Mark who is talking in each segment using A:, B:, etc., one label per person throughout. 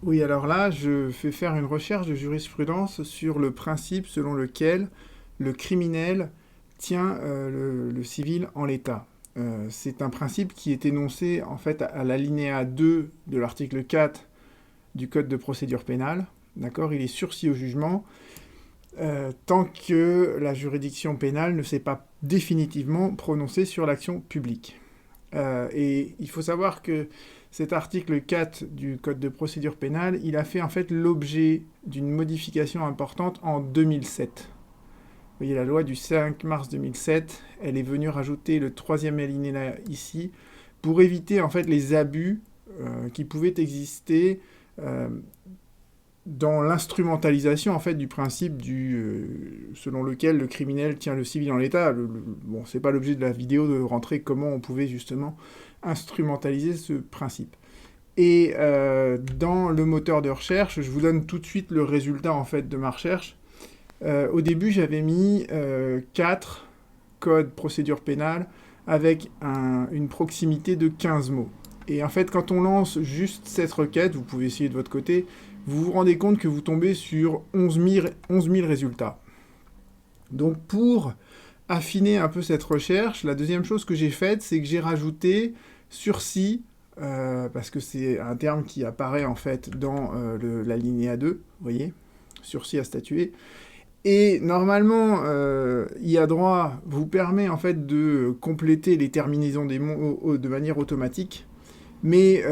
A: Oui, alors là, je fais faire une recherche de jurisprudence sur le principe selon lequel le criminel tient le civil en l'état. C'est un principe qui est énoncé en fait à l'alinéa 2 de l'article 4 du Code de procédure pénale. D'accord. Il est sursis au jugement tant que la juridiction pénale ne s'est pas définitivement prononcée sur l'action publique. Et il faut savoir que cet article 4 du Code de procédure pénale, il a fait en fait l'objet d'une modification importante en 2007. Vous voyez, la loi du 5 mars 2007, elle est venue rajouter le troisième alinéa ici pour éviter en fait les abus qui pouvaient exister dans l'instrumentalisation en fait du principe selon lequel le criminel tient le civil en l'état. Bon, c'est pas l'objet de la vidéo de rentrer comment on pouvait justement instrumentaliser ce principe. Et dans le moteur de recherche, je vous donne tout de suite le résultat en fait de ma recherche. Au début, j'avais mis 4 codes procédure pénale avec une proximité de 15 mots. Et en fait, quand on lance juste cette requête, vous pouvez essayer de votre côté, vous vous rendez compte que vous tombez sur 11 000 résultats. Donc pour affiner un peu cette recherche, la deuxième chose que j'ai faite, c'est que j'ai rajouté sursis, parce que c'est un terme qui apparaît en fait dans l'alinéa 2, vous voyez, sursis à statuer. Et normalement, IA droit vous permet en fait de compléter les terminaisons des mots de manière automatique, mais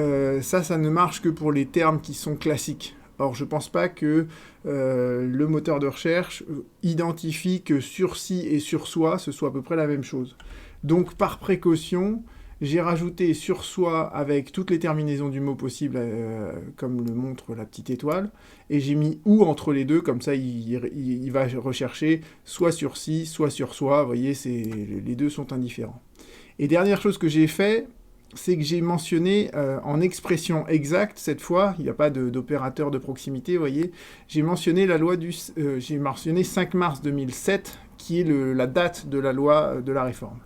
A: ça ne marche que pour les termes qui sont classiques. Or, je ne pense pas que le moteur de recherche identifie que sursis et sursoi, ce soit à peu près la même chose. Donc, par précaution, j'ai rajouté sursoi avec toutes les terminaisons du mot possible, comme le montre la petite étoile, et j'ai mis ou entre les deux, comme ça il va rechercher soit sursis, soit sursoi. Vous voyez, les deux sont indifférents. Et dernière chose que j'ai fait, c'est que j'ai mentionné en expression exacte, cette fois, il n'y a pas d'opérateur de proximité, vous voyez, j'ai mentionné j'ai mentionné 5 mars 2007, qui est la date de la loi de la réforme.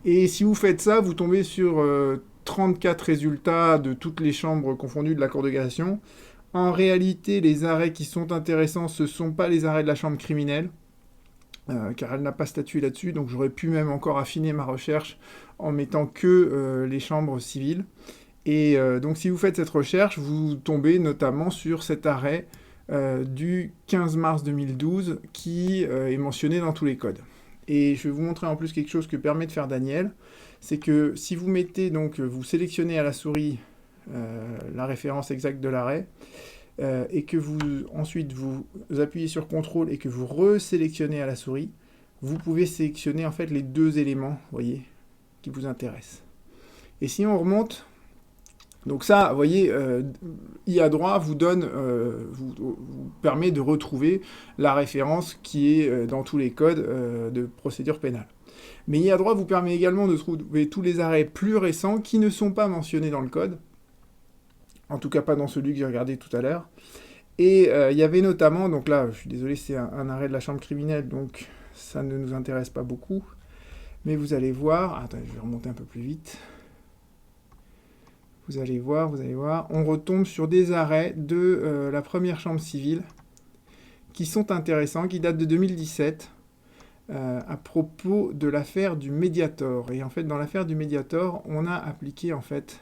A: Et si vous faites ça, vous tombez sur 34 résultats de toutes les chambres confondues de la Cour de cassation. En réalité, les arrêts qui sont intéressants, ce ne sont pas les arrêts de la chambre criminelle, car elle n'a pas statué là-dessus, donc j'aurais pu même encore affiner ma recherche en mettant que les chambres civiles. Et donc si vous faites cette recherche, vous tombez notamment sur cet arrêt du 15 mars 2012 qui est mentionné dans tous les codes. Et je vais vous montrer en plus quelque chose que permet de faire Daniel, c'est que si vous mettez donc, vous sélectionnez à la souris la référence exacte de l'arrêt, et que ensuite vous appuyez sur CTRL et que vous resélectionnez à la souris, vous pouvez sélectionner en fait les deux éléments, vous voyez, qui vous intéressent. Et si on remonte, donc ça, vous voyez, IA droit vous vous permet de retrouver la référence qui est dans tous les codes de procédure pénale. Mais IA droit vous permet également de trouver tous les arrêts plus récents qui ne sont pas mentionnés dans le code, en tout cas pas dans celui que j'ai regardé tout à l'heure. Et il y avait notamment, donc là, je suis désolé, c'est un arrêt de la chambre criminelle, donc ça ne nous intéresse pas beaucoup. Mais vous allez voir, attendez, je vais remonter un peu plus vite. Vous allez voir, on retombe sur des arrêts de la première chambre civile qui sont intéressants, qui datent de 2017, à propos de l'affaire du Mediator. Et en fait, dans l'affaire du Mediator, on a appliqué en fait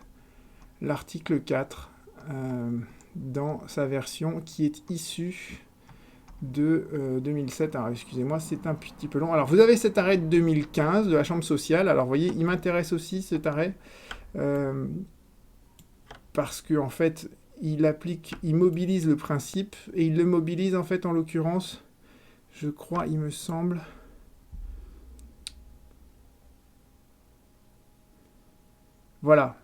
A: l'article 4 dans sa version qui est issue de 2007. Alors, excusez-moi, c'est un petit peu long. Alors, vous avez cet arrêt de 2015 de la chambre sociale. Alors, vous voyez, il m'intéresse aussi cet arrêt parce que en fait, il mobilise le principe et il le mobilise en fait en l'occurrence, je crois, il me semble. Voilà.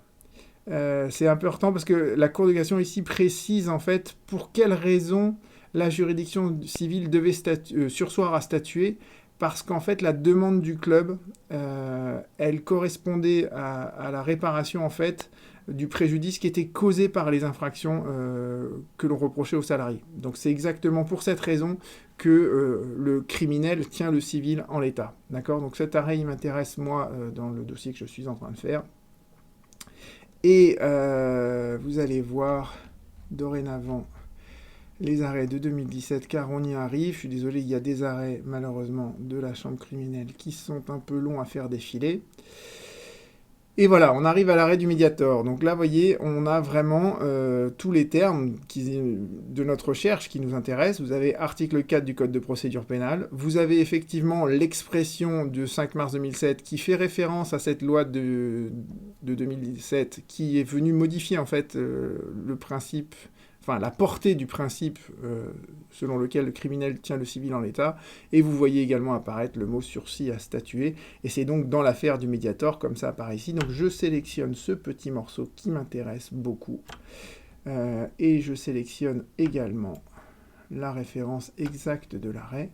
A: C'est important parce que la Cour de cassation ici précise en fait pour quelles raisons la juridiction civile devait surseoir à statuer, parce qu'en fait la demande du club, elle correspondait à la réparation en fait du préjudice qui était causé par les infractions que l'on reprochait aux salariés. Donc c'est exactement pour cette raison que le criminel tient le civil en l'état. D'accord ? Donc cet arrêt, il m'intéresse moi dans le dossier que je suis en train de faire. Et vous allez voir dorénavant les arrêts de 2017, car on y arrive. Je suis désolé, il y a des arrêts, malheureusement, de la chambre criminelle qui sont un peu longs à faire défiler. Et voilà, on arrive à l'arrêt du Mediator. Donc là, vous voyez, on a vraiment tous les termes de notre recherche qui nous intéressent. Vous avez article 4 du Code de procédure pénale. Vous avez effectivement l'expression du 5 mars 2007 qui fait référence à cette loi de 2017 qui est venue modifier en fait le principe, enfin la portée du principe selon lequel le criminel tient le civil en l'état, et vous voyez également apparaître le mot sursis à statuer, et c'est donc dans l'affaire du Mediator, comme ça apparaît ici. Donc je sélectionne ce petit morceau qui m'intéresse beaucoup, et je sélectionne également la référence exacte de l'arrêt,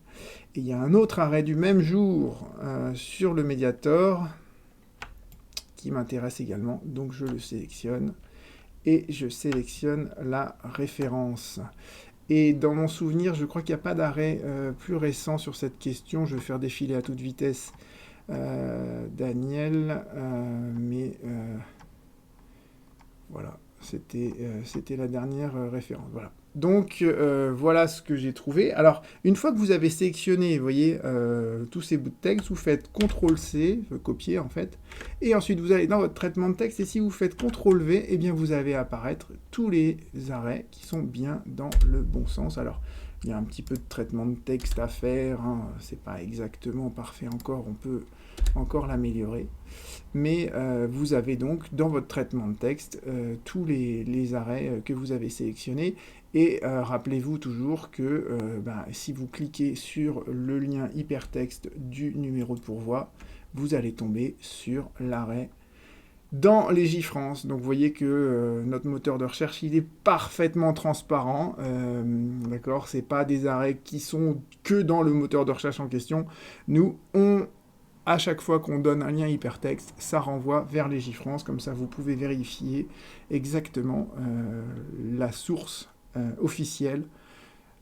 A: et il y a un autre arrêt du même jour sur le Mediator qui m'intéresse également, donc je le sélectionne, et je sélectionne la référence. Et dans mon souvenir, je crois qu'il n'y a pas d'arrêt plus récent sur cette question. Je vais faire défiler à toute vitesse Daniel, mais voilà, c'était la dernière référence. Voilà. Donc voilà ce que j'ai trouvé. Alors, une fois que vous avez sélectionné, vous voyez, tous ces bouts de texte, vous faites CTRL-C, copier en fait, et ensuite vous allez dans votre traitement de texte, et si vous faites CTRL-V, eh bien vous avez apparaître tous les arrêts qui sont bien dans le bon sens. Alors, il y a un petit peu de traitement de texte à faire, hein. C'est pas exactement parfait encore, on peut encore l'améliorer. Mais vous avez donc dans votre traitement de texte tous les arrêts que vous avez sélectionnés. Et rappelez-vous toujours que si vous cliquez sur le lien hypertexte du numéro de pourvoi, vous allez tomber sur l'arrêt dans Légifrance. Donc vous voyez que notre moteur de recherche, il est parfaitement transparent. D'accord, c'est pas des arrêts qui sont que dans le moteur de recherche en question. Nous, à chaque fois qu'on donne un lien hypertexte, ça renvoie vers Légifrance. Comme ça, vous pouvez vérifier exactement la source officielle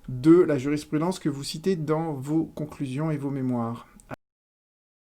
A: de la jurisprudence que vous citez dans vos conclusions et vos mémoires.